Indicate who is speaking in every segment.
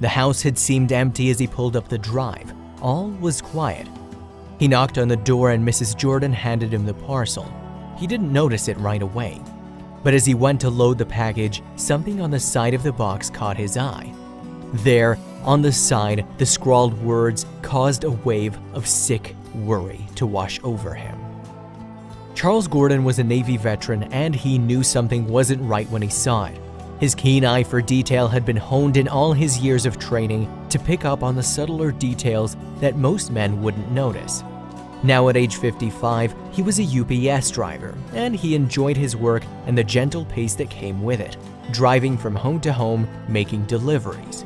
Speaker 1: The house had seemed empty as he pulled up the drive. All was quiet. He knocked on the door and Mrs. Jordan handed him the parcel. He didn't notice it right away. But as he went to load the package, something on the side of the box caught his eye. There, on the side, the scrawled words caused a wave of sick worry to wash over him. Charles Gordon was a Navy veteran and he knew something wasn't right when he saw it. His keen eye for detail had been honed in all his years of training to pick up on the subtler details that most men wouldn't notice. Now at age 55, he was a UPS driver, and he enjoyed his work and the gentle pace that came with it, driving from home to home, making deliveries.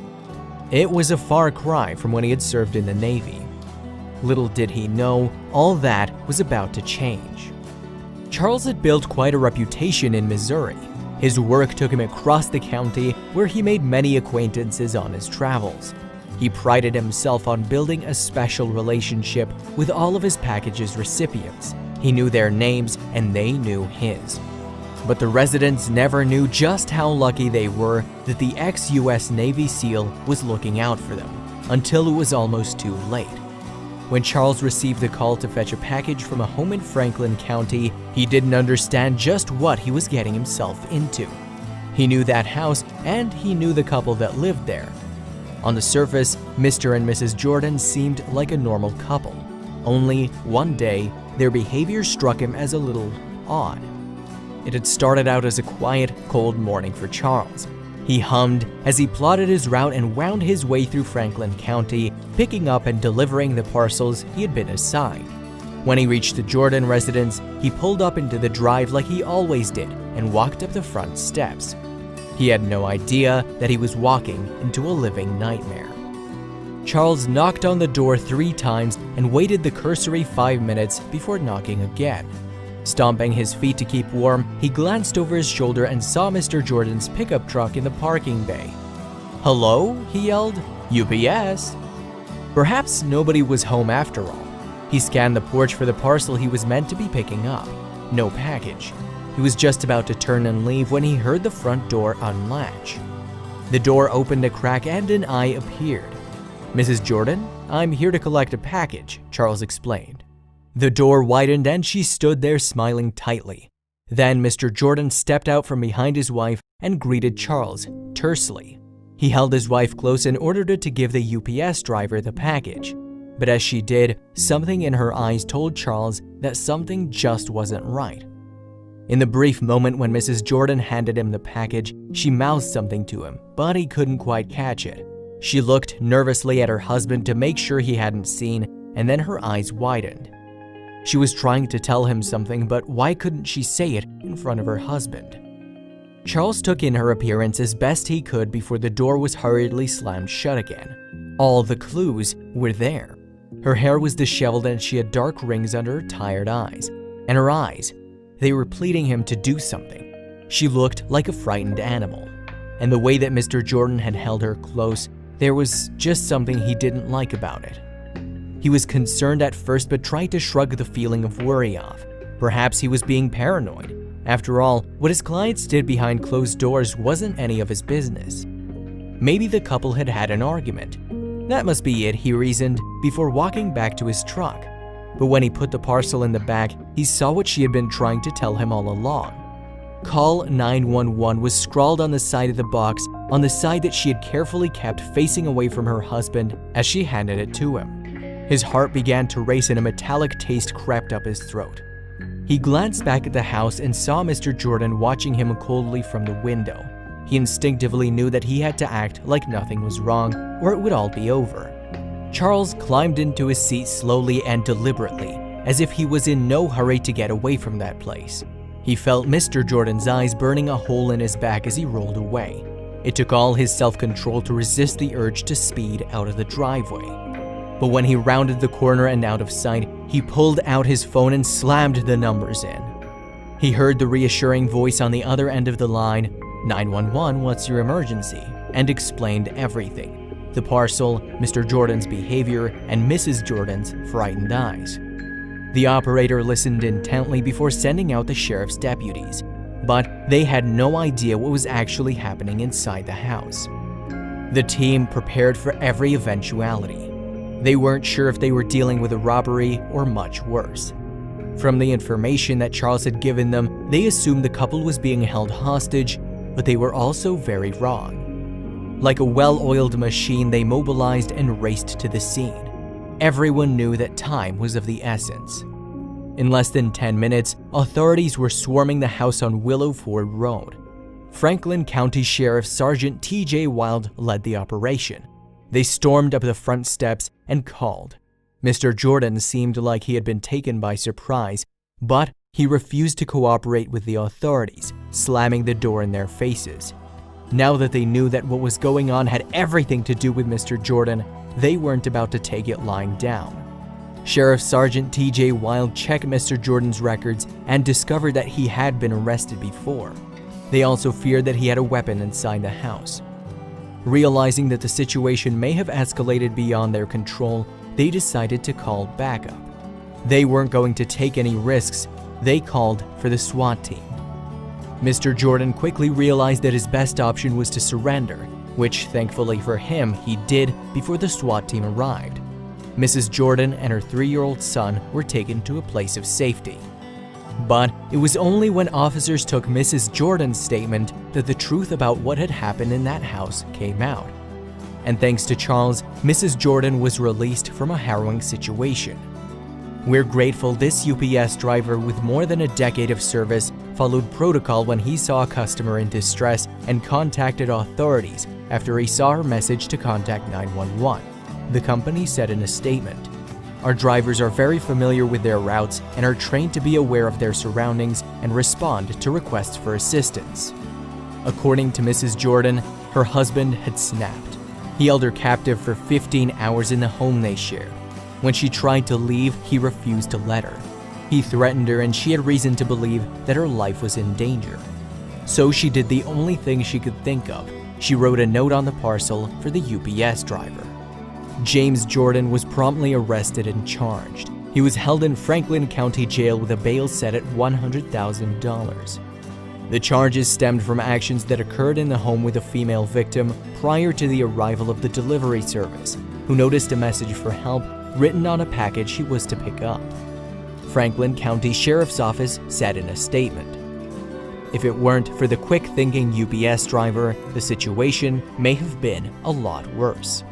Speaker 1: It was a far cry from when he had served in the Navy. Little did he know, all that was about to change. Charles had built quite a reputation in Missouri. His work took him across the county, where he made many acquaintances on his travels. He prided himself on building a special relationship with all of his package's recipients. He knew their names and they knew his. But the residents never knew just how lucky they were that the ex-US Navy SEAL was looking out for them, until it was almost too late. When Charles received the call to fetch a package from a home in Franklin County, he didn't understand just what he was getting himself into. He knew that house and he knew the couple that lived there. On the surface, Mr. and Mrs. Jordan seemed like a normal couple. Only one day, their behavior struck him as a little odd. It had started out as a quiet, cold morning for Charles. He hummed as he plotted his route and wound his way through Franklin County, picking up and delivering the parcels he had been assigned. When he reached the Jordan residence, he pulled up into the drive like he always did and walked up the front steps. He had no idea that he was walking into a living nightmare. Charles knocked on the door 3 times and waited the cursory 5 minutes before knocking again. Stomping his feet to keep warm, he glanced over his shoulder and saw Mr. Jordan's pickup truck in the parking bay. "Hello?" he yelled. "UPS." Perhaps nobody was home after all. He scanned the porch for the parcel he was meant to be picking up. No package. He was just about to turn and leave when he heard the front door unlatch. The door opened a crack and an eye appeared. "Mrs. Jordan, I'm here to collect a package," Charles explained. The door widened and she stood there smiling tightly. Then Mr. Jordan stepped out from behind his wife and greeted Charles tersely. He held his wife close and ordered her to give the UPS driver the package. But as she did, something in her eyes told Charles that something just wasn't right. In the brief moment when Mrs. Jordan handed him the package, she mouthed something to him, but he couldn't quite catch it. She looked nervously at her husband to make sure he hadn't seen, and then her eyes widened. She was trying to tell him something, but why couldn't she say it in front of her husband? Charles took in her appearance as best he could before the door was hurriedly slammed shut again. All the clues were there. Her hair was disheveled and she had dark rings under her tired eyes. And her eyes, they were pleading him to do something. She looked like a frightened animal. And the way that Mr. Jordan had held her close, there was just something he didn't like about it. He was concerned at first but tried to shrug the feeling of worry off. Perhaps he was being paranoid. After all, what his clients did behind closed doors wasn't any of his business. Maybe the couple had had an argument. That must be it, he reasoned, before walking back to his truck. But when he put the parcel in the back, he saw what she had been trying to tell him all along. "Call 911" was scrawled on the side of the box, on the side that she had carefully kept facing away from her husband as she handed it to him. His heart began to race and a metallic taste crept up his throat. He glanced back at the house and saw Mr. Jordan watching him coldly from the window. He instinctively knew that he had to act like nothing was wrong, or it would all be over. Charles climbed into his seat slowly and deliberately, as if he was in no hurry to get away from that place. He felt Mr. Jordan's eyes burning a hole in his back as he rolled away. It took all his self-control to resist the urge to speed out of the driveway. But when he rounded the corner and out of sight, he pulled out his phone and slammed the numbers in. He heard the reassuring voice on the other end of the line, "911, what's your emergency?" and explained everything. The parcel, Mr. Jordan's behavior, and Mrs. Jordan's frightened eyes. The operator listened intently before sending out the sheriff's deputies, but they had no idea what was actually happening inside the house. The team prepared for every eventuality. They weren't sure if they were dealing with a robbery or much worse. From the information that Charles had given them, they assumed the couple was being held hostage, but they were also very wrong. Like a well-oiled machine, they mobilized and raced to the scene. Everyone knew that time was of the essence. In less than 10 minutes, authorities were swarming the house on Willow Ford Road. Franklin County Sheriff Sergeant T.J. Wild led the operation. They stormed up the front steps and called. Mr. Jordan seemed like he had been taken by surprise, but he refused to cooperate with the authorities, slamming the door in their faces. Now that they knew that what was going on had everything to do with Mr. Jordan, they weren't about to take it lying down. Sheriff Sergeant T.J. Wild checked Mr. Jordan's records and discovered that he had been arrested before. They also feared that he had a weapon inside the house. Realizing that the situation may have escalated beyond their control, they decided to call backup. They weren't going to take any risks. They called for the SWAT team. Mr. Jordan quickly realized that his best option was to surrender, which thankfully for him, he did before the SWAT team arrived. Mrs. Jordan and her 3-year-old son were taken to a place of safety. But it was only when officers took Mrs. Jordan's statement that the truth about what had happened in that house came out. And thanks to Charles, Mrs. Jordan was released from a harrowing situation. We're grateful this UPS driver with more than a decade of service followed protocol when he saw a customer in distress and contacted authorities after he saw her message to contact 911. The company said in a statement, "Our drivers are very familiar with their routes and are trained to be aware of their surroundings and respond to requests for assistance." According to Mrs. Jordan, her husband had snapped. He held her captive for 15 hours in the home they shared. When she tried to leave, he refused to let her. He threatened her and she had reason to believe that her life was in danger. So she did the only thing she could think of. She wrote a note on the parcel for the UPS driver. James Jordan was promptly arrested and charged. He was held in Franklin County Jail with a bail set at $100,000. The charges stemmed from actions that occurred in the home with a female victim prior to the arrival of the delivery service, who noticed a message for help written on a package she was to pick up. Franklin County Sheriff's Office said in a statement, "If it weren't for the quick-thinking UPS driver, the situation may have been a lot worse."